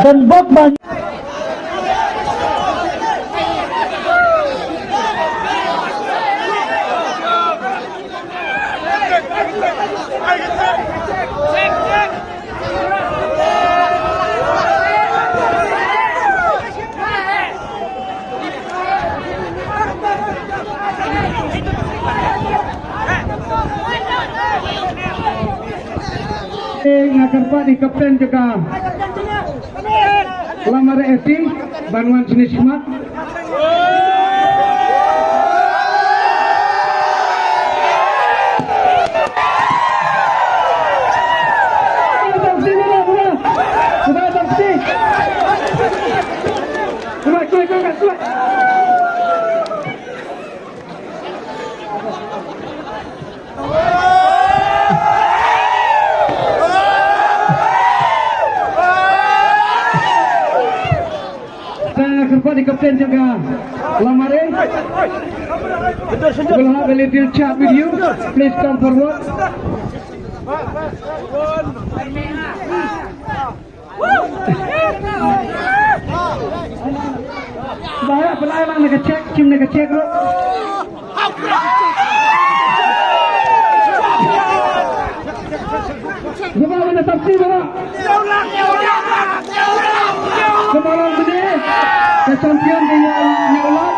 dan Bokman. Akan Pak di Kapten juga Lamar FC Banguan Sini Simat. Di Kapten juga Lamare. We'll have a little chat with you. Please come forward. Baik, pelai lang nag-check, kim nag-check lo. Gimana na tapsi ba? Kemarin gede. Champion kayo niulat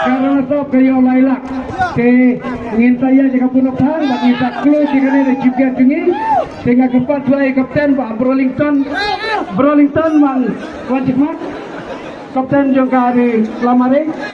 karena so kayo lailak ke ngintaya jika punutan bagi saklo jika ni juga jungi sehingga keempat dua kapten Pak Brolington mang wajib mat kapten juga di Lamare.